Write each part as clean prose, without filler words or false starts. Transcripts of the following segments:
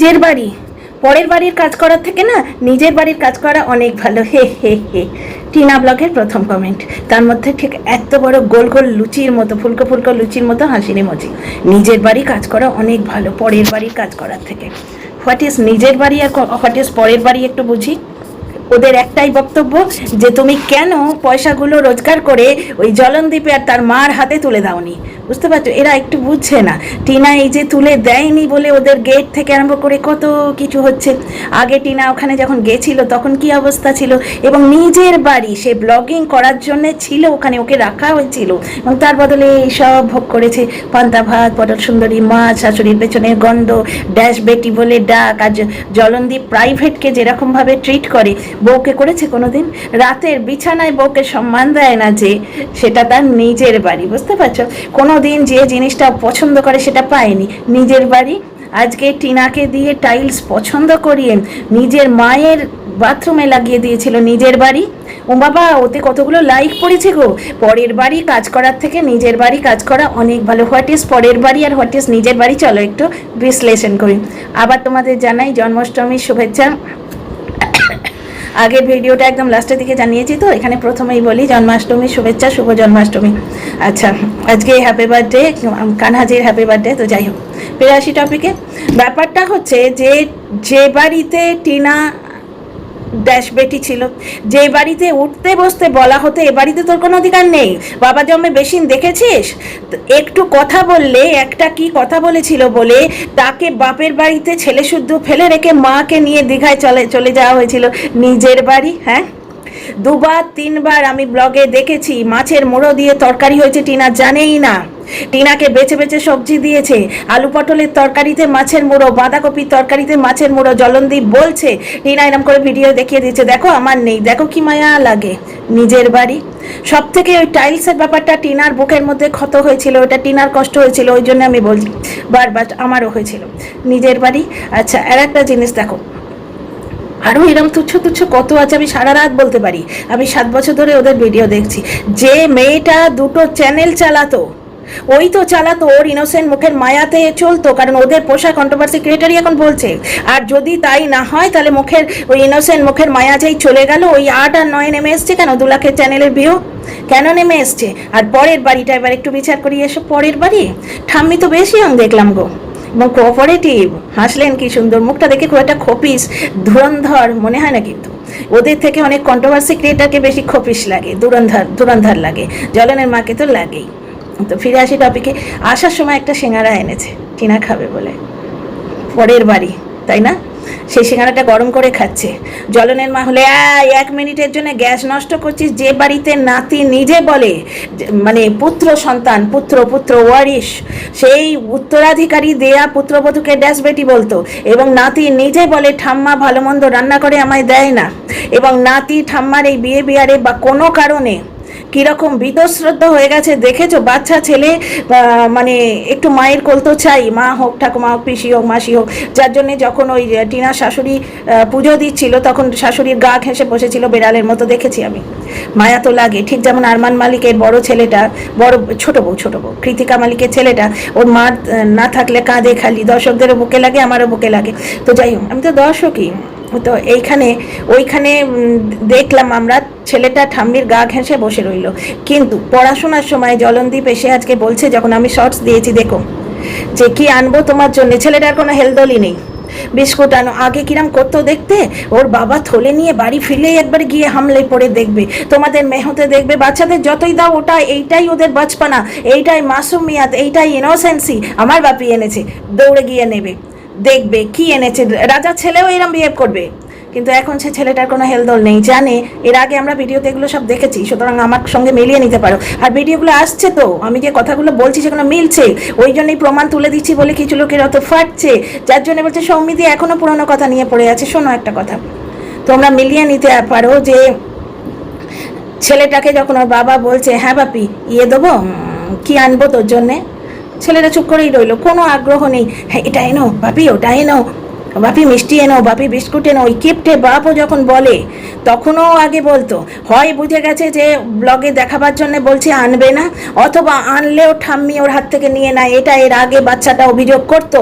নিজের বাড়ি পরের বাড়ির কাজ করার থেকে না নিজের বাড়ির কাজ করা অনেক ভালো। হে হে হে। টিনা ব্লগের প্রথম কমেন্ট, তার মধ্যে ঠিক এত বড় গোল গোল লুচির মতো, ফুলকো ফুলকো লুচির মতো হাসির ইমোজি। নিজের বাড়ি কাজ করা অনেক ভালো পরের বাড়ির কাজ করার থেকে। হোয়াট ইজ নিজের বাড়ি আর হোয়াট ইজ পরের বাড়ি একটু বুঝি। ওদের একটাই বক্তব্য যে তুমি কেন পয়সাগুলো রোজগার করে ওই জলনদীপে আর তার মার হাতে তুলে দাওনি। বুঝতে পারছো, এরা একটু বুঝছে না। টিনা এই যে তুলে দেয়নি বলে ওদের গেট থেকে আরম্ভ করে কত কিছু হচ্ছে। আগে টিনা ওখানে যখন গেছিল তখন কি অবস্থা ছিল, এবং নিজের বাড়ি সে ব্লগিং করার জন্য ছিল ওখানে, ওকে রাখা হয়েছিল এবং তার বদলে এইসব ভোগ করেছে। পান্তা ভাত, পটল সুন্দরী, মাছ, শাশুড়ির পেছনে গন্ধ, ড্যাশ বেটি বলে ডাক। আর জলনদীপ প্রাইভেটকে যেরকমভাবে ট্রিট করে, বউকে করেছে কোনোদিন? রাতের বিছানায় বউকে সম্মান দেয় না, যে সেটা তার নিজের বাড়ি। বুঝতে পারছো, কোনো দিন যে জিনিসটা পছন্দ করে সেটা পায়নি নিজের বাড়ি। আজকে টিনাকে দিয়ে টাইলস পছন্দ করিয়ে নিজের মায়ের বাথরুমে লাগিয়ে দিয়েছিল নিজের বাড়ি। ও বাবা, ওতে কতগুলো লাইক পড়েছে গো। পরের বাড়ি কাজ করার থেকে নিজের বাড়ি কাজ করা অনেক ভালো। হোয়াট ইজ পরের বাড়ি আর হোয়াট ইজ নিজের বাড়ি, চলো একটু বিশ্লেষণ করি। আবার তোমাদের জানাই জন্মাষ্টমীর শুভেচ্ছা। আগের ভিডিওটা একদম লাস্টের দিকে জানিয়েছি, তো এখানে প্রথমেই বলি জন্মাষ্টমীর শুভেচ্ছা, শুভ জন্মাষ্টমী। আচ্ছা, আজকে হ্যাপি বার্থডে কানহাজির, হ্যাপি বার্থডে। তো যাই হোক, ফিরে আসি টপিকে। ব্যাপারটা হচ্ছে যে যে বাড়িতে টিনা ড্যাশ বেটি ছিল, যে বাড়িতে উঠতে বসতে বলা হতো এ বাড়িতে তোর কোনো অধিকার নেই, বাবা জন্মে বেশিন দেখেছিস, একটু কথা বললে একটা কি কথা বলেছিল বলে তাকে বাপের বাড়িতে ছেলে শুদ্ধ ফেলে রেখে মাকে নিয়ে দীঘায় চলে যাওয়া হয়েছিল। নিজের বাড়ি, হ্যাঁ। দুবার তিনবার আমি ব্লগে দেখেছি মাছের মুড়ো দিয়ে তরকারি হয়েছে, টিনা জানেই না। টিনাকে বেছে বেছে সবজি দিয়েছে, আলু পটলের তরকারিতে মাছের মুড়ো, বাঁধাকপির তরকারিতে মাছের মুড়ো। জলনদীপ বলছে, টিনা এরকম করে ভিডিও দেখিয়ে দিচ্ছে, দেখো আমার নেই, দেখো কি মায়া লাগে। নিজের বাড়ি। সব থেকে ওই টাইলসের ব্যাপারটা টিনার বুকের মধ্যে ক্ষত হয়েছিল, ওটা টিনার কষ্ট হয়েছিল, ওই জন্য আমি বলছি বারবার, আমারও হয়েছিল। নিজের বাড়ি। আচ্ছা, আর একটা জিনিস দেখো, আরও এরকম তুচ্ছ তুচ্ছ কত আছে, আমি সারা রাত বলতে পারি। আমি 7 বছর ধরে ওদের ভিডিও দেখছি। যে মেয়েটা দুটো চ্যানেল চালাতো, ওই তো চালাতো ওর ইনোসেন্ট মুখের মায়াতে চলতো, কারণ ওদের পোষা কন্ট্রোভার্সি ক্রিয়েটারই এখন বলছে। আর যদি তাই না হয় তাহলে মুখের ওই ইনোসেন্ট মুখের মায়া যেই চলে গেল, ওই 8 আর 9 নেমে এসছে কেন? 2 লাখের চ্যানেলের ভিউ কেন নেমে এসছে? আর পরের বাড়িটা এবার একটু বিচার করি। এসব পরের বাড়ি, ঠাম্মি তো বেশি আমি দেখলাম গো, এবং কোঅপারেটিভ। হাসলেন কি সুন্দর, মুখটা দেখে খুব একটা খপিস ধুরন্ধর মনে হয় না, কিন্তু ওদের থেকে অনেক কন্ট্রোভার্সি ক্রিয়েটারকে বেশি খপিস লাগে, ধুরন্ধর লাগে। জলনের মাকে তো লাগেই। তো ফিরে আসি টপিকে। আসার সময় একটা সিঙ্গারা এনেছে টিনা খাবে বলে, পরের বাড়ি, তাই না? সেই সিঙ্গারাটা গরম করে খাচ্ছে। জলনের মা হলে 1 মিনিটের জন্য গ্যাস নষ্ট করছিস। যে বাড়িতে নাতি নিজে বলে, মানে পুত্র সন্তান, পুত্র ওয়ারিশ, সেই উত্তরাধিকারী দেয়া পুত্রবধূকে ড্যাশ বেটি বলতো, এবং নাতি নিজে বলে ঠাম্মা ভালো মন্দ রান্না করে আমায় দেয় না, এবং নাতি ঠাম্মার এই বিয়ারে বা কোনো কারণে কীরকম বীতশ্রদ্ধ হয়ে গেছে দেখেছো? বাচ্চা ছেলে মানে একটু মায়ের কোল তো চাই, মা হোক, ঠাকুমা হোক, পিসি হোক, মাসি হোক। যার জন্যে যখন ওই টিনার শাশুড়ি পুজো দিচ্ছিল তখন শাশুড়ির গা ঘেঁষে বসেছিল বেড়ালের মতো, দেখেছি আমি। মায়া তো লাগে, ঠিক যেমন আরমান মালিকের বড় ছেলেটা, ছোট বউ কৃতিকা মালিকের ছেলেটা, ওর মা না থাকলে কাঁদে খালি, দর্শকদেরও বুকে লাগে, আমারও বুকে লাগে। তো যাই হোক, আমি তো দর্শকই। তো ওইখানে দেখলাম আমরা ছেলেটা ঠাম্মির গা ঘেঁষে বসে রইল। কিন্তু পড়াশোনার সময় জলনদীপ এসে আজকে বলছে, যখন আমি শর্টস দিয়েছি দেখো, যে কি আনবো তোমার জন্য, ছেলেটার কোনো হেলদোলই নেই, বিস্কুট আনো। আগে কিরাম করতো দেখতে, ওর বাবা থলে নিয়ে বাড়ি ফিরলেই একবার গিয়ে হামলে পড়ে দেখবে, তোমাদের মেহতে দেখবে, বাচ্চাদের যতই দাও ওটা, এইটাই ওদের বাচপানা, এইটাই মাসুমিয়াত, এইটাই ইনোসেন্সি। আমার বাপি এনেছে, দৌড়ে গিয়ে নেবে, দেখবে কি এনেছে। রাজার ছেলেও এরম বিহেভ করবে। কিন্তু এখন সে ছেলেটার কোনো হেলদোল নেই, জানে। এর আগে আমরা ভিডিওতে এগুলো সব দেখেছি, সুতরাং আমার সঙ্গে মিলিয়ে নিতে পারো। আর ভিডিওগুলো আসছে, তো আমি যে কথাগুলো বলছি সেগুলো মিলছে, ওই জন্যই প্রমাণ তুলে দিচ্ছি বলে কিছু লোকের অত ফাটছে, যার জন্য বলছে সৌমিদি এখনও পুরোনো কথা নিয়ে পড়ে আছে। শোনো একটা কথা, তোমরা মিলিয়ে নিতে পারো যে ছেলেটাকে যখন ওর বাবা বলছে, হ্যাঁ বাপি দেবো, কি আনবো তোর জন্যে, ছেলেটা চুপ করেই রইলো, কোনো আগ্রহ নেই। হ্যাঁ এটা এনো বাপি, ওটা এনো বাপি, মিষ্টি এনো বাপি, বিস্কুট এনো। ওই কিপটে বাপও যখন বলে, তখনও আগে বলতো, হয় বুঝে গেছে যে ব্লগে দেখাবার জন্য বলছে আনবে না, অথবা আনলেও ঠাম্মি ওর হাত থেকে নিয়ে নেয়। এটা এর আগে বাচ্চাটা অভিযোগ করতো।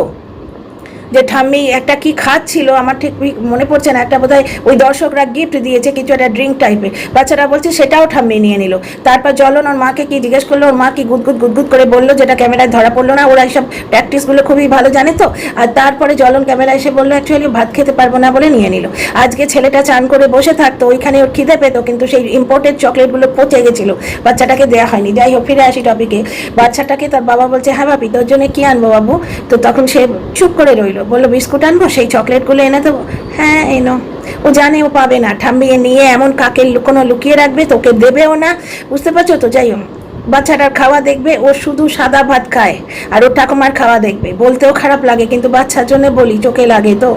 যে ঠাম্মি একটা কি খাচ্ছিল, আমার ঠিক মনে পড়ছে না, একটা বোধহয় ওই দর্শকরা গিফট দিয়েছে কিছু একটা ড্রিঙ্ক টাইপের, বাচ্চারা বলছে সেটাও ঠাম্মি নিয়ে নিল। তারপর জ্বলন ওর মাকে কি জিজ্ঞেস করলো, ওর মা কি গুদগুদ করে বললো, যেটা ক্যামেরায় ধরা পড়লো না। ওরা এইসব প্র্যাকটিসগুলো খুবই ভালো জানে তো। আর তারপরে জ্বলন ক্যামেরায় এসে বললো অ্যাকচুয়ালি ভাত খেতে পারবো না বলে নিয়ে নিল। আজকে ছেলেটা চান করে বসে থাকতো, ওইখানে ওর খিদে পেতো, কিন্তু সেই ইম্পোর্টেড চকলেটগুলো পচে গেছিলো, বাচ্চাটাকে দেওয়া হয়নি। যাই হোক, ফিরে আসি টপিকে। বাচ্চাটাকে তার বাবা বলছে হ্যাঁ বাপি তোর জন্য কি আনবো বাবু? তো তখন সে চুপ করে রইলো, বললো বিস্কুট আনবো, সেই চকলেটগুলো এনে দেবো। হ্যাঁ এনো। ও জানে ও পাবে না, ঠাম্মিয়ে নিয়ে এমন কাকে কোনো লুকিয়ে রাখবে, তোকে দেবেও না, বুঝতে পারছো তো। যাই হোক, বাচ্চাটার খাওয়া দেখবে, ও শুধু সাদা ভাত খায়, আর ওর ঠাকুমার খাওয়া দেখবে, বলতেও খারাপ লাগে কিন্তু বাচ্চার জন্য বলি, চোখে লাগে তো।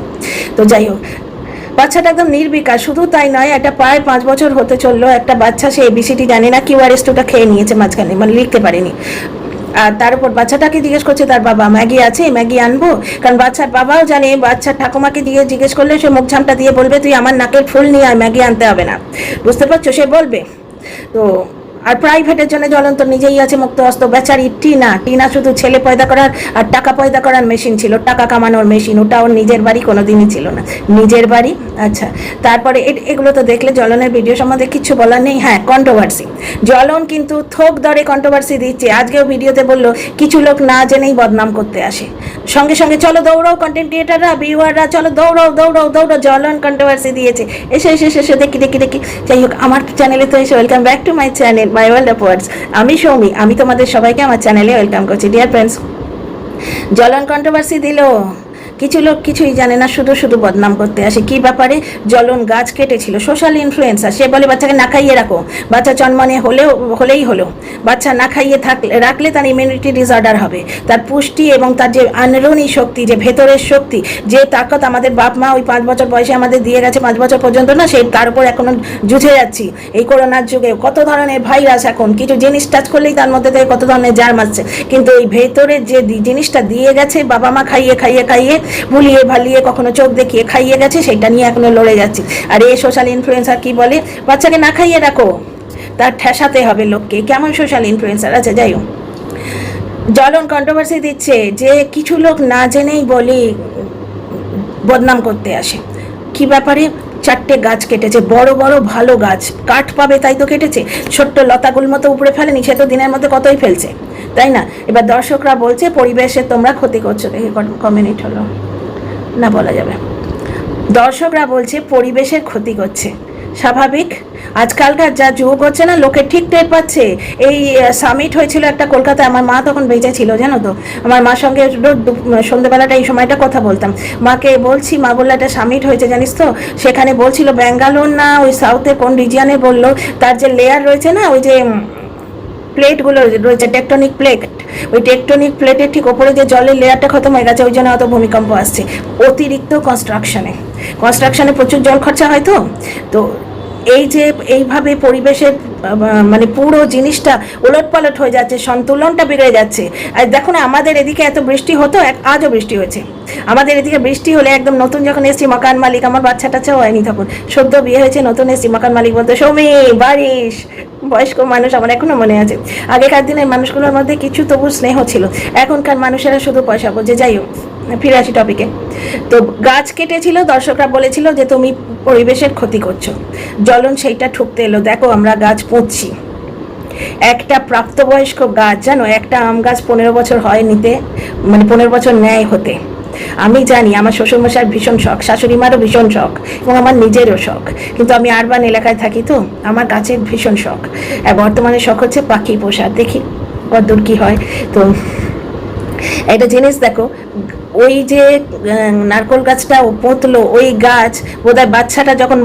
তো যাই হোক, বাচ্চাটা একদম নির্বিকার। শুধু তাই নয়, একটা প্রায় 5 বছর হতে চললো একটা বাচ্চা, সে এবিসিডি জানে না, কিউআরএস2টা খেয়ে নিয়েছে মাঝখানে, মানে লিখতে পারেনি। আর তার উপর বাচ্চাটাকে জিজ্ঞেস করছে তার বাবা ম্যাগি আছে, ম্যাগি আনবো? কারণ বাচ্চার বাবাও জানে বাচ্চার ঠাকুমাকে দিয়ে জিজ্ঞেস করলে সে মুখ ঝামটা দিয়ে বলবে তুই আমার নাকের ফুল নিয়ে আর ম্যাগি আনতে হবে না, বুঝতে পারছো, সে বলবে। তো আর প্রাইভেটের জন্য জ্বলন্ত নিজেই আছে মুক্ত হস্ত। বেচারি টিনা শুধু ছেলে পয়দা করার আর টাকা পয়দা করার মেশিন ছিল, টাকা কামানোর মেশিন। ওটা ওর নিজের বাড়ি কোনোদিনই ছিল না, নিজের বাড়ি। আচ্ছা, তারপরে এগুলো তো দেখলে জ্বলনের ভিডিও সম্বন্ধে কিছু বলার নেই। হ্যাঁ, কন্ট্রোভার্সি, জ্বলন কিন্তু থোক দরে কন্ট্রোভার্সি দিচ্ছে। আজকেও ভিডিওতে বললো কিছু লোক না জেনেই বদনাম করতে আসে, সঙ্গে সঙ্গে চলো দৌড়াও কন্টেন্ট ক্রিয়েটাররা, ভিউয়াররা, চলো দৌড়াও, জ্বলন কন্ট্রোভার্সি দিয়েছে। এসে দেখি। যাই হোক, আমার চ্যানেলে তো এসে welcome back to my channel my world of words. আমি সৌমি, আমি তোমাদের সবাইকে আমার চ্যানেলে ওয়েলকাম করছি। ডিয়ার ফ্রেন্ডস, জ্বলন কন্ট্রোভার্সি দিল, কিছু লোক কিছুই জানে না, শুধু বদনাম করতে আসে। কি ব্যাপারে? জ্বলন গাছ কেটেছিল, সোশ্যাল ইনফ্লুয়েন্সার। সে বলে বাচ্চাকে না খাইয়ে রাখো, বাচ্চা জন্মনে হলেই হলো, বাচ্চা না খাইয়ে রাখলে তার ইমিউনিটি ডিসঅর্ডার হবে, তার পুষ্টি এবং তার যে আনরণী শক্তি, যে ভেতরের শক্তি, যে তাকত আমাদের বাপ মা ওই 5 বছর বয়সে আমাদের দিয়ে গেছে, 5 বছর পর্যন্ত না, সেই তার উপর এখনো জুঝে যাচ্ছি। এই করোনার যুগে কত ধরনের ভাইরাস, এখন কিছু জিনিস টাচ করলেই তার মধ্যে থেকে কত ধরনের জার্ম আসছে, কিন্তু ওই ভেতরের যে জিনিসটা দিয়ে গেছে বাবা মা খাইয়ে ভুলিয়ে ভালিয়ে, কখনো চোখ দেখিয়ে খাইয়ে গেছে, সেটা নিয়ে এখনো লড়ে যাচ্ছি। আর এই সোশ্যাল ইনফ্লুয়েন্সার কি বলে, বাচ্চাকে না খাইয়ে রাখো, তার ঠেসাতে হবে লোককে। কেমন সোশ্যাল ইনফ্লুয়েন্সার? আচ্ছা, যাই হোক, জ্বলন কন্ট্রোভার্সি দিচ্ছে যে কিছু লোক না জেনেই বলে বদনাম করতে আসে। কি ব্যাপারে? 4টে গাছ কেটেছে, বড় ভালো গাছ, কাঠ পাবে তাই তো কেটেছে, ছোট্ট লতাগুল মতো উপরে ফেলেনি, সে তো দিনের মধ্যে কতই ফেলছে, তাই না? এবার দর্শকরা বলছে পরিবেশের তোমরা ক্ষতি করছো। দেখি কমিউনিট হলো না, বলা যাবে। দর্শকরা বলছে পরিবেশের ক্ষতি করছে, স্বাভাবিক। আজকালকার যা যুগ হচ্ছে না, লোকে ঠিক টের পাচ্ছে। এই সামিট হয়েছিল একটা কলকাতায়, আমার মা তখন বেঁচে ছিল, জানো তো। আমার মার সঙ্গে সন্ধ্যেবেলাটা এই সময়টা কথা বলতাম, মাকে বলছি, মা বললো একটা সামিট হয়েছে জানিস তো, সেখানে বলছিল ব্যাঙ্গালোর না ওই সাউথের কোন রিজিয়নে বললো, তার যে লেয়ার রয়েছে না, ওই যে প্লেটগুলো রয়েছে, টেকটনিক প্লেট, ওই টেকটনিক প্লেটের ঠিক ওপরে যে জলের লেয়ারটা খতম হয়ে গেছে, ওই জন্য অত ভূমিকম্প আসছে। অতিরিক্ত কনস্ট্রাকশনে প্রচুর জল খরচা হয় তো এই যে এইভাবে পরিবেশের মানে পুরো জিনিসটা ওলটপালট হয়ে যাচ্ছে, সন্তুলনটা বিগড়ে যাচ্ছে। আর দেখো না, আমাদের এদিকে এত বৃষ্টি হতো, আজও বৃষ্টি হয়েছে। আমাদের এদিকে বৃষ্টি হলে একদম নতুন যখন এসছি মকান মালিক, আমার বাচ্চা টাচ্চাও হয়নি তখন, সদ্য বিয়ে হয়েছে, নতুন এসছি, মকান মালিক বলতো সৌমি বারিশ। বয়স্ক মানুষ, আমার এখনো মনে আছে। আগেকার দিনের মানুষগুলোর মধ্যে কিছু তবু স্নেহ ছিল, এখনকার মানুষেরা শুধু পয়সা বোঝে। যাই হোক, ফিরে আসি টপিকে। তো গাছ কেটেছিল, দর্শকরা বলেছিল যে তুমি পরিবেশের ক্ষতি করছো। জ্বলন সেইটা ঠুকতে এলো, দেখো আমরা গাছ পুঁতছি। একটা প্রাপ্তবয়স্ক গাছ, জানো, একটা আম গাছ 15 বছর হয় নিতে, মানে 15 বছর নেয় হতে। আমি জানি আমার শ্বশুরমশাইয়ের ভীষণ শখ, শাশুড়ি মারও ভীষণ শখ, এবং আমার নিজেরও শখ, কিন্তু আমি আরবান এলাকায় থাকি তো আমার গাছের ভীষণ শখ। বর্তমানে শখ হচ্ছে পাখি পোষা, দেখি কতদূর কি হয়। তো একটা জিনিস দেখো, ওই যে নারকোল গাছটা পুঁতলো, ওই গাছ বোধহয় বাচ্চাটা যখন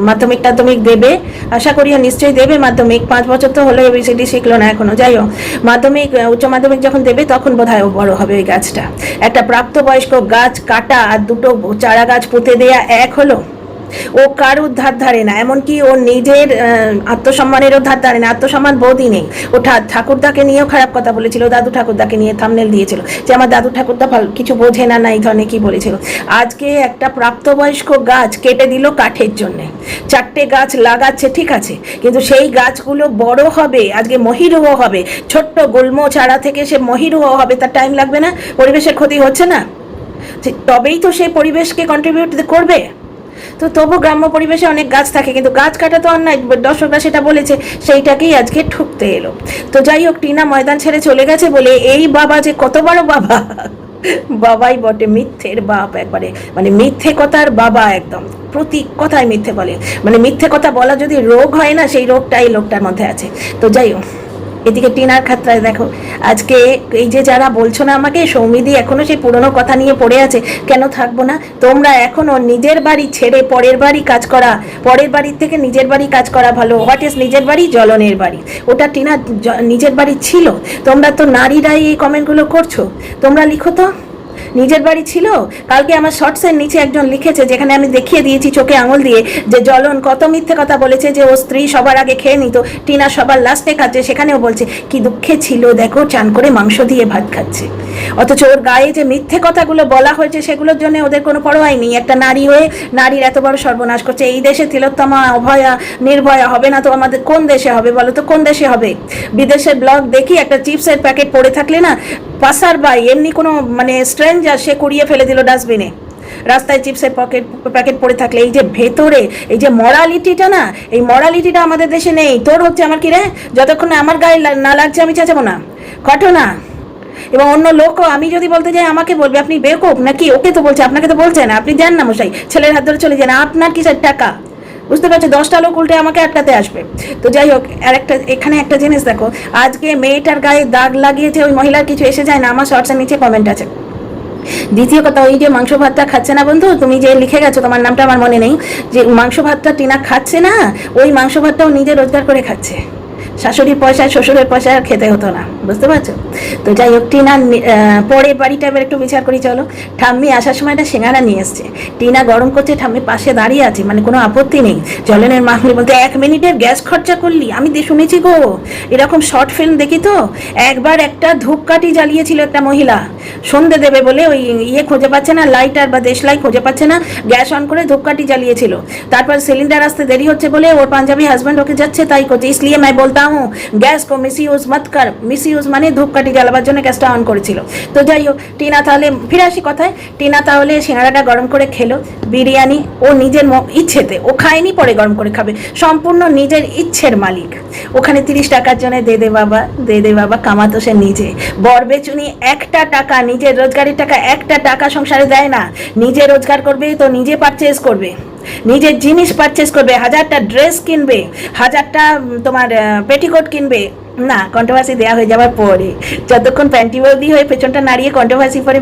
মাধ্যমিক দেবে, আশা করিও নিশ্চয়ই দেবে মাধ্যমিক, 5 বছর তো হলো, এবিসিডি শিখলো না এখনো। যাই হোক, উচ্চ মাধ্যমিক যখন দেবে তখন বোধহয় ও বড় হবে ওই গাছটা। একটা প্রাপ্তবয়স্ক গাছ কাটা আর 2টো চারা গাছ পুঁতে দেয়া এক হলো? ও কারুর ধার ধারে না, এমনকি ওর নিজের আত্মসম্মানেরও ধার ধারে না, আত্মসম্মান বোধই নেই। ও ঠাকুরদাকে নিয়েও খারাপ কথা বলেছিল, দাদু ঠাকুরদাকে নিয়ে থাম্বনেল দিয়েছিল যে আমার দাদু ঠাকুরদা ভালো কিছু বোঝে না, এই ধরনের কি বলেছিল। আজকে একটা প্রাপ্তবয়স্ক গাছ কেটে দিল কাঠের জন্য, 4টে গাছ লাগাচ্ছে, ঠিক আছে, কিন্তু সেই গাছগুলো বড় হবে, আজকে মহিরুহ হবে, ছোট্ট গুল্ম চারা থেকে সে মহিরুহ হবে, তার টাইম লাগবে না? পরিবেশের ক্ষতি হচ্ছে না? তবেই তো সেই পরিবেশকে কন্ট্রিবিউট করবে। তো তবু গ্রাম্য পরিবেশে অনেক গাছ থাকে, কিন্তু গাছ কাটা তো অন্যায়, দর্শকরা সেটা বলেছে, সেইটাকেই আজকে ঠুকতে এলো। তো যাই হোক, টিনা ময়দান ছেড়ে চলে গেছে বলে এই বাবা যে কত বড় বাবা, বাবাই বটে, মিথ্যের বাপ একবারে, মানে মিথ্যে কথার বাবা একদম, প্রতি কথায় মিথ্যে বলে, মানে মিথ্যে কথা বলা যদি রোগ হয় না, সেই রোগটাই লোকটার মধ্যে আছে। তো যাই হোক, এদিকে টিনার খাতরায় দেখো আজকে এই যে যারা বলছো না আমাকে সৌমিদি এখনো সেই পুরনো কথা নিয়ে পড়ে আছে, কেন থাকবো না? তোমরা এখনো নিজের বাড়ি ছেড়ে পরের বাড়ি কাজ করা, পরের বাড়ির থেকে নিজের বাড়ি কাজ করা ভালো। হোয়াট ইজ নিজের বাড়ি? জ্বলনের বাড়ি। ওটা টিনা নিজের বাড়ি ছিল। তোমরা তো নারীরাই এই কমেন্টগুলো করছো, তোমরা লিখো তো নিজের বাড়ি ছিল। কালকে আমার শর্টসের নিচে একজন লিখেছে, যেখানে আমি দেখিয়ে দিয়েছি চোখে আঙুল দিয়ে, যে জ্বলন কত মিথ্যে কথা বলেছে, যে ও স্ত্রী সবার আগে খেয়ে নিত, টিনা সবার লাস্টে খাচ্ছে, সেখানেও বলছে কি দুঃখে ছিল দেখো, চান করে মাংস দিয়ে ভাত খাচ্ছে। অথচ ওর গায়ে যে মিথ্যে কথাগুলো বলা হয়েছে সেগুলোর জন্য ওদের কোনো পরোয়াই নেই। একটা নারী হয়ে নারীর এত বড় সর্বনাশ করছে। এই দেশে তিলোত্তমা অভয়া নির্ভয়া হবে না তো আমাদের কোন দেশে হবে বলো তো? কোন দেশে হবে? বিদেশের ব্লগ দেখি, একটা চিপসের প্যাকেট পড়ে থাকলে না, পাসার বাই এমনি কোনো মানে স্ট্রেঞ্জার সে কুড়িয়ে ফেলে দিল ডাস্টবিনে। রাস্তায় চিপসের প্যাকেট পড়ে থাকলে এই যে ভেতরে এই যে মরালিটিটা না, এই মরালিটিটা আমাদের দেশে নেই। তোর হচ্ছে আমার কি রে, যতক্ষণ আমার গায়ে না লাগছে আমি চেঁচাবো না, ঘটনা। এবং অন্য লোকও আমি যদি বলতে যাই আমাকে বলবে আপনি বেকুব নাকি, ওকে তো বলছে, আপনাকে তো বলছে না, আপনি যান না মশাই, ছেলের হাত ধরে চলে যান, আপনার কিসের টাকা? বুঝতে পারছো? 10টা লোক উল্টে আমাকে আটকাতে আসবে। তো যাই হোক, আর একটা এখানে একটা জিনিস দেখো, আজকে মেয়েটার গায়ে দাগ লাগিয়েছে, ওই মহিলার কিছু এসে যায় না, আমার শর্টসের নিচে কমেন্ট আছে। দ্বিতীয় কথা, ওই যে মাংস ভাতটা খাচ্ছে না বন্ধু, তুমি যে লিখে গেছো, তোমার নামটা আমার মনে নেই, যে মাংস ভাতটা টিনা খাচ্ছে না, ওই মাংস ভাতটাও নিজে রোজগার করে খাচ্ছে। শাশুড়ির পয়সায় শ্বশুরের পয়সায় আর খেতে হতো না, বুঝতে পারছো? তো যাই হোক, টিনা পরের বাড়িটা এবার একটু বিচার করি চলো। ঠাম্মি আসার সময় একটা সিঙ্গারা নিয়ে এসছে, টিনা গরম করছে, ঠাম্মি পাশে দাঁড়িয়ে আছে, মানে কোনো আপত্তি নেই। জলেনের মাহলি বলতে 1 মিনিটের গ্যাস খরচা করলি, আমি শুনেছি গো এরকম শর্ট ফিল্ম দেখি তো। একবার একটা ধূপকাঠি জ্বালিয়েছিল একটা মহিলা, সন্ধে দেবে বলে ওই ইয়ে খুঁজে পাচ্ছে না, লাইটার বা দেশলাই খুঁজে পাচ্ছে না, গ্যাস অন করে ধূপকাঠি জ্বালিয়েছিল। তারপর সিলিন্ডার আসতে দেরি হচ্ছে বলে ওর পাঞ্জাবি হাজব্যান্ড ওকে যাচ্ছে তাই করছে। इसलिए मैं बोलता हूँ গ্যাস কো মিসইউজ মত কর। মিসইউজ মানে ধূপকাঠি জ্বালাবার জন্য গ্যাসটা অন করেছিল। তো যাই হোক, টিনা তাহলে ফিরে আসি কথায়, টিনা তাহলে সিঙ্গারাটা গরম করে খেলো। বিরিয়ানি ও নিজের ইচ্ছেতে, ও খায়নি পরে গরম করে খাবে, সম্পূর্ণ নিজের ইচ্ছের মালিক। ওখানে 30 টাকার জন্য দে দে বাবা, কামাতো সে নিজে। বর বেচুনি একটা টাকা, নিজের রোজগারের টাকা একটা টাকা সংসারে দেয় না। নিজে রোজগার করবে তো নিজে পারচেজ করবে, নিজের জিনিস পারচেস করবে, 1000টা ড্রেস কিনবে, 1000টা তোমার পেটিকোট কিনবে। না, কন্ট্রোভার্সি দেওয়া হয়ে যাওয়ার পরে, যতক্ষণ প্যান্টি বৌদি হয়ে পেছনটা নাড়িয়ে কন্ট্রোভার্সি পরে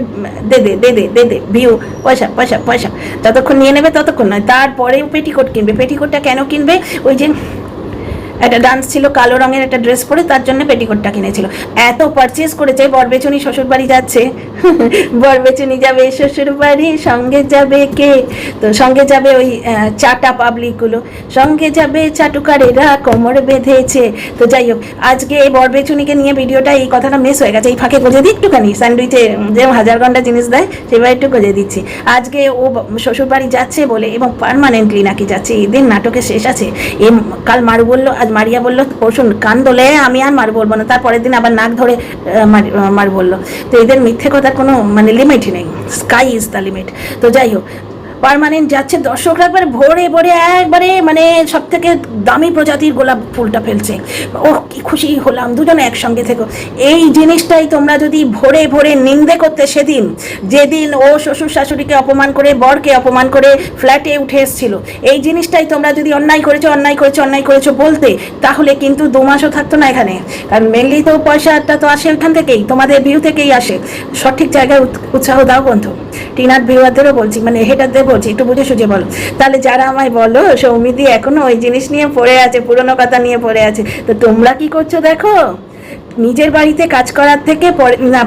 দে ভিউ পয়সা পয়সা পয়সা যতক্ষণ নিয়ে নেবে ততক্ষণ নয়, তারপরেও পেটিকোট কিনবে। পেটিকোটটা কেন কিনবে? ওই যে একটা ডান্স ছিল কালো রঙের একটা ড্রেস পরে, তার জন্য পেটিকোটটা কিনেছিল। এত পারচেস করেছে। বরবেচুনি শ্বশুর বাড়ি যাচ্ছে, বরবেচুনি যাবে শ্বশুর বাড়ি, সঙ্গে যাবে কে? তো সঙ্গে যাবে ওই চাটা পাবলিকগুলো, সঙ্গে যাবে চাটুকারেরা কোমর বেঁধেছে। তো যাই হোক, আজকে এই বরবেচুনিকে নিয়ে ভিডিওটা, এই কথাটা মিস হয়ে গেছে, এই ফাঁকে গজে দিই একটুখানি, স্যান্ডউইচে যে 1000 ঘন্টা জিনিস দেয় সেবার একটু গজে দিচ্ছি। আজকে ও শ্বশুর বাড়ি যাচ্ছে বলে, এবং পার্মানেন্টলি নাকি যাচ্ছে, এদিন নাটকে শেষ আছে। কাল মারু বললো, আজ মারিয়া বললো, পরশু কান দোলে আমি আর মারু বলবো না, তারপরের দিন আবার নাক ধরে মারু বললো। তো এদের মিথ্যে কথার কোনো মানে লিমিটই নেই, স্কাই ইজ দ্য লিমিট। তো যাই হোক, পার্মানেন্ট যাচ্ছে, দর্শকরা একবারে ভরে ভরে একবারে মানে সব থেকে দামি প্রজাতির গোলাপ ফুলটা ফেলছে। ও কি খুশি হলাম, দুজনে একসঙ্গে থেকো। এই জিনিসটাই তোমরা যদি ভরে ভরে নিন্দে করতে, সেদিন যেদিন ও শ্বশুর শাশুড়িকে অপমান করে, বরকে অপমান করে ফ্ল্যাটে উঠে এসেছিল, এই জিনিসটাই তোমরা যদি অন্যায় করেছো বলতে, তাহলে কিন্তু 2 মাসও থাকতো না এখানে। কারণ মেনলি তো পয়সাটা তো আসে ওইখান থেকেই, তোমাদের ভিউ থেকেই আসে। সঠিক জায়গায় উৎসাহ দাও বন্ধু। টিনার ভিউয়ারদেরও বলছি, মানে হেটারদের বলছি, একটু বুঝে সুঝে বলো। তাহলে যারা আমায় বলো সৌমিদি এখনো ওই জিনিস নিয়ে পড়ে আছে, পুরনো কথা নিয়ে পড়ে আছে, তো তোমরা কি করছো দেখো। নিজের বাড়িতে কাজ করার থেকে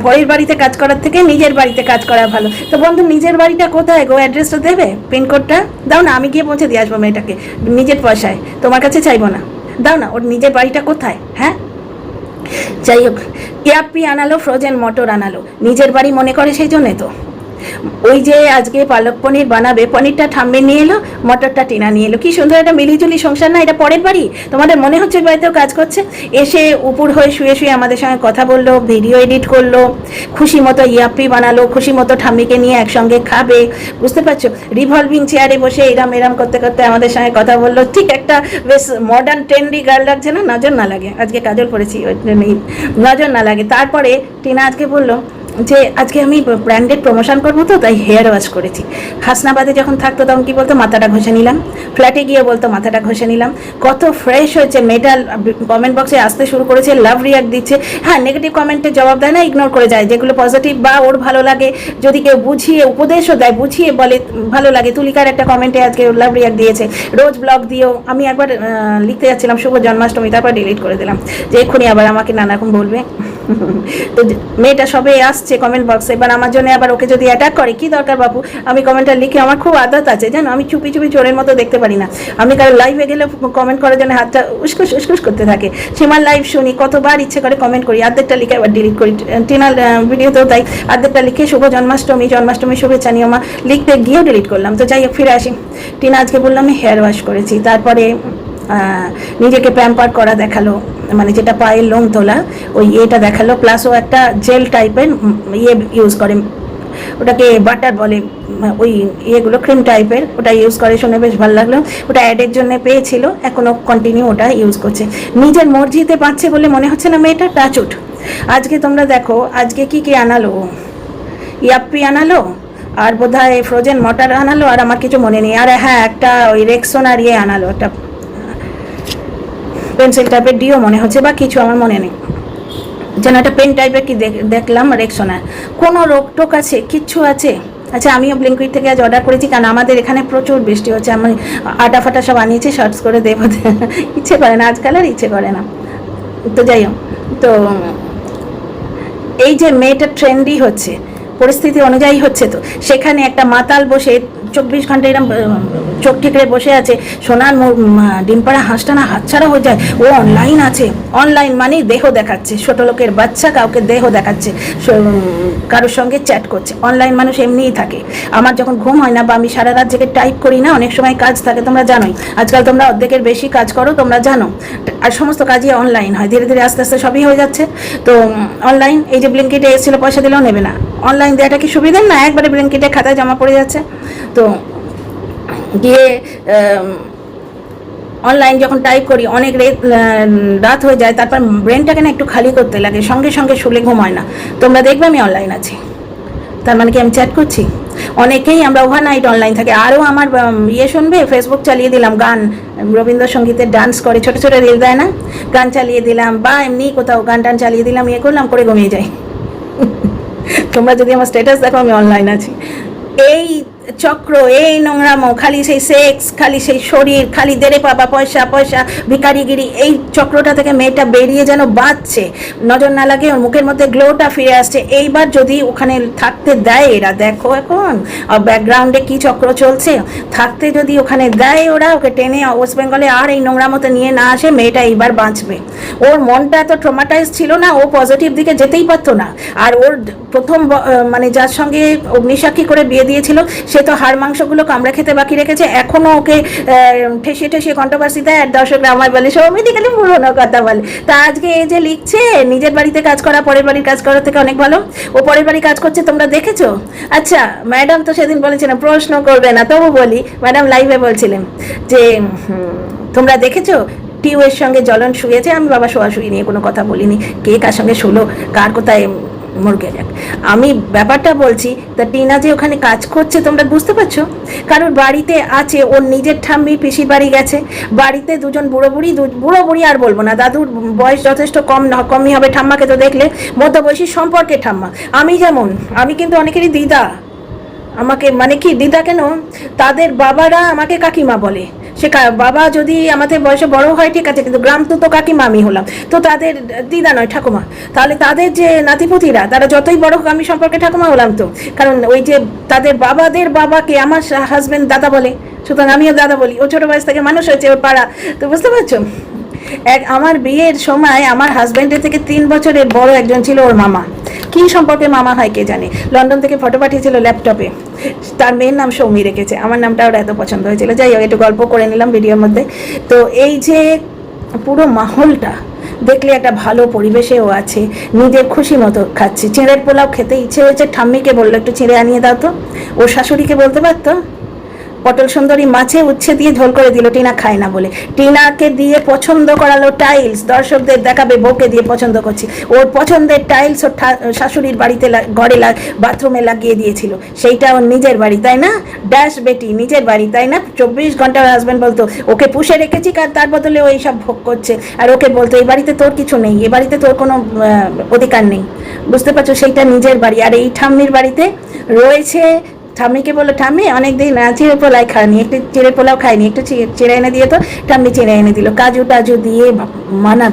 পরের বাড়িতে কাজ করার থেকে নিজের বাড়িতে কাজ করা ভালো। তো বন্ধু, নিজের বাড়িটা কোথায় গো? অ্যাড্রেসটা দেবে, পিনকোডটা দাও না, আমি গিয়ে পৌঁছে দিয়ে আসবো মেয়েটাকে নিজের পয়সায়, তোমার কাছে চাইবো না। দাও না, ওর নিজের বাড়িটা কোথায়? হ্যাঁ, যাই হোক, ইয়াপ্পি আনালো, ফ্রোজেন মটর আনালো, নিজের বাড়ি মনে করে, সেই জন্যে তো ওই যে আজকে পালক পনির বানাবে, পনিরটা ঠাম্মি নিয়ে এলো, মটরটা টিনা নিয়ে এলো। কি সুন্দর একটা মিলিজুলি সংসার না? এটা পরের বাড়ি? তোমাদের মনে হচ্ছে বাড়িতেও কাজ করছে? এসে উপর হয়ে শুয়ে শুয়ে আমাদের সঙ্গে কথা বললো, ভিডিও এডিট করলো, খুশি মতো ইয়াপ্পি বানালো, খুশি মতো ঠাম্মিকে নিয়ে একসঙ্গে খাবে, বুঝতে পারছো? রিভলভিং চেয়ারে বসে এরাম এরাম করতে করতে আমাদের সঙ্গে কথা বললো। ঠিক একটা বেশ মডার্ন ট্রেন্ডি গার্ল লাগছে না? নজর না লাগে, আজকে কাজল পড়েছি ওই জন্যই নজর না লাগে। তারপরে টিনা আজকে বললো যে আজকে আমি ব্র্যান্ডেড প্রমোশন করবো, তো তাই হেয়ার ওয়াশ করেছি। হাসনাবাদে যখন থাকতো তখন কি বলতো, মাথাটা ঘষে নিলাম। ফ্ল্যাটে গিয়ে বলতো মাথাটা ঘষে নিলাম। কত ফ্রেশ হয়েছে মেয়েটা। কমেন্ট বক্সে আসতে শুরু করেছে, লাভ রিয়াক্ট দিচ্ছে। হ্যাঁ, নেগেটিভ কমেন্টে জবাব দেয় না, ইগনোর করে যায়। যেগুলো পজিটিভ বা ওর ভালো লাগে, যদি কেউ বুঝিয়ে উপদেশও দেয়, বুঝিয়ে বলে ভালো লাগে। তুলিকার একটা কমেন্টে আজকে লাভ রিয়াক্ট দিয়েছে। রোজ ব্লগ দিও। আমি একবার লিখতে যাচ্ছিলাম শুভ জন্মাষ্টমী, তারপর ডিলিট করে দিলাম যে এক্ষুনি আবার আমাকে নানা রকম বলবে। তো মেয়েটা সবে আসছে কমেন্ট বক্সে, এবার আমার জন্য আবার ওকে যদি অ্যাটাক করে, কি দরকার বাপু? আমি কমেন্টটা লিখে, আমার খুব আদত আছে জানো, আমি চুপি চুপি চোরের মতো দেখতে পারি না। আমি কারো লাইভে গেলে কমেন্ট করার জন্য হাতটা উস্কুস উস্কুস করতে থাকে। সীমার লাইভ শুনি, কতবার ইচ্ছে করে কমেন্ট করি, অর্ধেকটা লিখে আবার ডিলিট করি। টিনার ভিডিওতেও তাই, অর্ধেকটা লিখে শুভ জন্মাষ্টমী, জন্মাষ্টমী শুভেচ্ছা নিও মা লিখতে গিয়েও ডিলিট করলাম। তো যাই হোক, ফিরে আসি। টিনা আজকে বললাম আমি হেয়ার ওয়াশ করেছি। তারপরে নিজেকে প্যাম্পার করা দেখালো, মানে যেটা পায়ের লোম তোলা ওই এটা দেখালো। প্লাস ও একটা জেল টাইপের ইয়ে ইউজ করে, ওটাকে বাটার বলে, ওই ইয়েগুলো ক্রিম টাইপের, ওটা ইউজ করে। শুনে বেশ ভালো লাগলো। ওটা অ্যাডের জন্য পেয়েছিল, এখনও কন্টিনিউ ওটা ইউজ করছে। নিজের মর্জিতে পাচ্ছে বলে মনে হচ্ছে না মেয়েটা। টাচউড। আজকে তোমরা দেখো আজকে কি কি আনালো। ইয়াপ্পি আনালো, আর বোধহয় ফ্রোজেন মটর আনালো, আর আমার কিছু মনে নেই। আর হ্যাঁ, একটা ওই রেক্সোনার ইয়ে আনালো, একটা পেন্সিল টাইপের ডিও মনে হচ্ছে, বা কিছু আমার মনে নেই, যেন একটা পেন টাইপের কি দেখলাম রেক্সোনার। কোনো রোগ টোক আছে? কিচ্ছু আছে? আচ্ছা, আমিও ব্লিঙ্কুইট থেকে আজ অর্ডার করেছি, কারণ আমাদের এখানে প্রচুর বৃষ্টি হচ্ছে। আমি আটা ফাটা সব আনিয়েছি, শর্টস করে দেবো, ইচ্ছে করে না আজকাল, আর ইচ্ছে করে না। তো যাই হোক, তো এই যে মেয়েটা ট্রেন্ডি হচ্ছে, পরিস্থিতি অনুযায়ী হচ্ছে, তো সেখানে একটা মাতাল বসে 24 ঘন্টা এরকম চোখ টিকড়ে বসে আছে। সোনার ডিমপাড়া হাঁসটা না হাতছাড়া হয়ে যায়। ও অনলাইন আছে। অনলাইন মানে দেহ দেখাচ্ছে, ছোট লোকের বাচ্চা কাউকে দেহ দেখাচ্ছে, কারোর সঙ্গে চ্যাট করছে। অনলাইন মানুষ এমনিই থাকে। আমার যখন ঘুম হয় না, বা আমি সারা রাত জেগে টাইপ করি না, অনেক সময় কাজ থাকে, তোমরা জানোই। আজকাল তোমরা অর্ধেকের বেশি কাজ করো, তোমরা জানো। আর সমস্ত কাজই অনলাইন হয়, ধীরে ধীরে আস্তে আস্তে সবই হয়ে যাচ্ছে। তো অনলাইন, এই যে ব্লিঙ্কিটে এসেছিল, পয়সা দিলেও নেবে না। অনলাইন দেওয়াটা কি সুবিধা না? একবারে ব্লিঙ্কিটে খাতায় জমা পড়ে যাচ্ছে। তো গিয়ে অনলাইন যখন টাইপ করি, অনেক রাত হয়ে যায়, তারপর ব্রেনটাকে না একটু খালি করতে লাগে, সঙ্গে সঙ্গে শুলে ঘুম হয় না। তোমরা দেখবে আমি অনলাইন আছি, তার মানে কি আমি চ্যাট করছি? অনেকেই আমরা ওভার নাইট অনলাইন থাকি। আরও আমার ইয়ে শুনবে, ফেসবুক চালিয়ে দিলাম, গান রবীন্দ্রসঙ্গীতের ডান্স করে, ছোটো ছোটো রিল দেয় না, গান চালিয়ে দিলাম, বা এমনি কোথাও গান টান চালিয়ে দিলাম, ইয়ে করলাম, করে ঘুমিয়ে যাই। তোমরা যদি আমার স্ট্যাটাস দেখো, আমি অনলাইন আছি। এই চক্র, এই নোংরামো, খালি সেই সেক্স, খালি সেই শরীর, খালি দেরে পাবা, পয়সা পয়সা, ভিকারিগিরি, এই চক্রটা থেকে মেয়েটা বেরিয়ে যেন বাঁচছে। নজর না লাগে, ওর মুখের মধ্যে গ্লোটা ফিরে আসছে। এইবার যদি ওখানে থাকতে দেয় এরা, দেখো এখন ব্যাকগ্রাউন্ডে কি চক্র চলছে, থাকতে যদি ওখানে দেয় ওরা, ওকে টেনে ওয়েস্ট বেঙ্গলে আর এই নোংরামোতে নিয়ে না আসে, মেয়েটা এইবার বাঁচবে। ওর মনটা এত ট্রমাটাইজ ছিল না, ও পজিটিভ দিকে যেতেই পারতো না। আর ওর প্রথম মানে যার সঙ্গে অগ্নিসাক্ষী করে বিয়ে দিয়েছিল, সে তো হাড় মাংসগুলো কামড়ে খেতে বাকি রেখেছে। এখনও ওকে ঠেসিয়ে ঠেসিয়ে কন্ট্রোভার্সি দেয়, আর দর্শকরা আমায় বলে সৌমিদিখালি পুরোনো কথা বলে। তা আজকে এই যে লিখছে, নিজের বাড়িতে কাজ করা পরের বাড়ির কাজ করার থেকে অনেক ভালো। ও পরের বাড়ি কাজ করছে, তোমরা দেখেছো? আচ্ছা, ম্যাডাম তো সেদিন বলেছিলেন প্রশ্ন করবে না, তবু বলি, ম্যাডাম লাইভে বলছিলেন যে তোমরা দেখেছো টিউয়ের সঙ্গে জ্বলন শুয়েছে। আমি বাবা শোয়াশুয়ি নিয়ে কোনো কথা বলিনি, কে কার সঙ্গে শুলো, কার কোথায় মুরগে যাক, আমি ব্যাপারটা বলছি। তা টিনা যে ওখানে কাজ করছে, তোমরা বুঝতে পারছো? কারোর বাড়িতে আছে, ওর নিজের ঠাম্মি পিসির বাড়ি গেছে, বাড়িতে দুজন বুড়ো বুড়ি আর বলবো না, দাদুর বয়স যথেষ্ট কমই হবে, ঠাম্মাকে তো দেখলে মধ্যবয়সী সম্পর্কে ঠাম্মা। আমি যেমন, আমি কিন্তু অনেকেরই দিদা, আমাকে মানে কি দিদা কেন, তাদের বাবারা আমাকে কাকিমা বলে। সে বাবা যদি আমাদের বয়সে বড় হয় ঠিক আছে, কিন্তু গ্রাম তো কাকিমা আমি হলাম, তো তাদের দিদা নয় ঠাকুমা। তাহলে তাদের যে নাতিপুতিরা, তারা যতই বড় হোক, আমি সম্পর্কে ঠাকুমা হলাম তো, কারণ ওই যে তাদের বাবাদের বাবাকে আমার হাজবেন্ড দাদা বলে, সুতরাং আমিও দাদা বলি। ও ছোটো বয়স থেকে মানুষ হয়েছে, ওর পাড়া, তো বুঝতে পারছো? আমার বিয়ের সময় আমার হাজব্যান্ডের থেকে 3 বছরের বড় একজন ছিল ওর মামা। কী সম্পর্কে মামা হয় কে জানে। লন্ডন থেকে ফটো পাঠিয়েছিল ল্যাপটপে, তার মেয়ের নাম সৌমি রেখেছে। আমার নামটা ওর এত পছন্দ হয়েছিল। যাই হোক, একটু গল্প করে নিলাম ভিডিওর মধ্যে। তো এই যে পুরো মাহলটা দেখলে একটা ভালো পরিবেশেও আছে, নিজের খুশি মতো খাচ্ছে। চিঁড়ের পোলাও খেতে ইচ্ছে হয়েছে, ঠাম্মিকে বললো একটু চিঁড়ে আনিয়ে দাও তো। ওর শাশুড়িকে বলতে পারতো। পটল সুন্দরী মাছে উচ্ছে দিয়ে ঝোল করে দিল, টিনা খায় না বলে। টিনাকে দিয়ে পছন্দ করালো টাইলস, দর্শকদের দেখাবে বউকে দিয়ে পছন্দ করছি। ওর পছন্দের টাইলস ওর শাশুড়ির বাড়িতে ঘরে বাথরুমে লাগিয়ে দিয়েছিল। সেইটা ওর নিজের বাড়ি, তাই না? ড্যাশ বেটি, নিজের বাড়ি, তাই না? 24 ঘন্টা ওর হাজব্যান্ড বলতো ওকে পুষে রেখেছি, আর তার বদলে ও এইসব ভোগ করছে। আর ওকে বলতো এই বাড়িতে তোর কিছু নেই, এ বাড়িতে তোর কোনো অধিকার নেই। বুঝতে পারছো? সেইটা নিজের বাড়ি। আর এই ঠাম্মির বাড়িতে রয়েছে। ঠাম্মিকে বললো, ঠাম্মি অনেকদিন চিড়ের পোলাও খায়নি, একটু চিড়ের পোলাও খায়নি, একটু চিড়ে এনে দিয়ে তো। ঠাম্মি চিড়ে এনে দিল, কাজু টাজু দিয়ে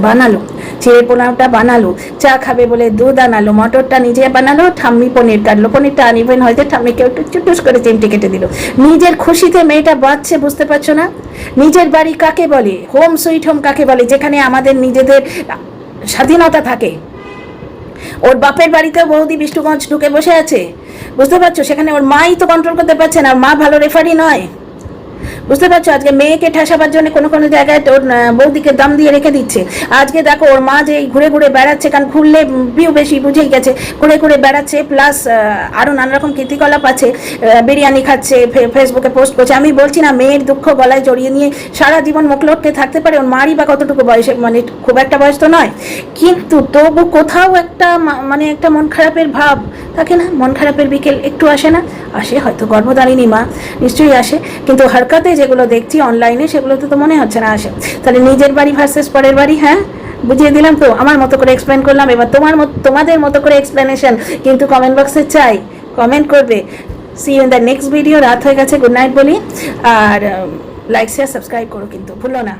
বানালো চিড়ের পোলাওটা, বানালো। চা খাবে বলে দুধ আনালো, মটরটা নিজে বানালো। ঠাম্মি পনির কাটলো, পনিরটা আনিবেন হয়তো, ঠাম্মিকে একটু চুটুস করে চিমটি কেটে দিল। নিজের খুশিতে মেয়েটা বাঁচছে, বুঝতে পারছো না? নিজের বাড়ি কাকে বলে? হোম সুইট হোম কাকে বলে? যেখানে আমাদের নিজেদের স্বাধীনতা থাকে। ওর বাপের বাড়িতে বৌদি বিষ্ণুগঞ্জ ঢুকে বসে আছে, বুঝতে পারছো? সেখানে ওর মাই তো কন্ট্রোল করতে পারছে না, মা ভালো রেফারি নয়। বুঝতে পারছো? আজকে মেয়েকে ঠেসাবার জন্য কোনো কোনো জায়গায় ওর বৌদিকে দাম দিয়ে রেখে দিচ্ছে। আজকে দেখো ওর মা যে ঘুরে ঘুরে বেড়াচ্ছে, কারণ খুললে ভিউ বেশি, বুঝেই গেছে, ঘুরে ঘুরে বেড়াচ্ছে, প্লাস আরও নানা রকম কীর্তিকলাপ আছে। বিরিয়ানি খাচ্ছে, ফেসবুকে পোস্ট করছে। আমি বলছি না মেয়ের দুঃখ গলায় জড়িয়ে নিয়ে সারা জীবন মুখ লটকে থাকতে পারে, ওর মারই বা কতটুকু বয়সে, মানে খুব একটা বয়স তো নয়, কিন্তু তবু কোথাও একটা মানে একটা মন খারাপের ভাব থাকে না? মন খারাপের বিকেল একটু আসে না? আসে, হয়তো গর্ভধারিণী মা, নিশ্চয়ই আসে। কিন্তু হারকাতে যেগুলো দেখছি অনলাইনে, সেগুলোতে তো মনে হচ্ছে না আসে। তাহলে নিজের বাড়ি ভার্সেস পরের বাড়ি, হ্যাঁ বুঝিয়ে দিলাম তো, আমার মতো করে এক্সপ্লেন করলাম। এবার তোমাদের মতো করে এক্সপ্লেনেশন কিন্তু কমেন্ট বক্সে চাই, কমেন্ট করবে। See you in the next video. রাত হয়ে গেছে, গুড নাইট বলি। আর লাইক শেয়ার সাবস্ক্রাইব করো কিন্তু ভুলো না।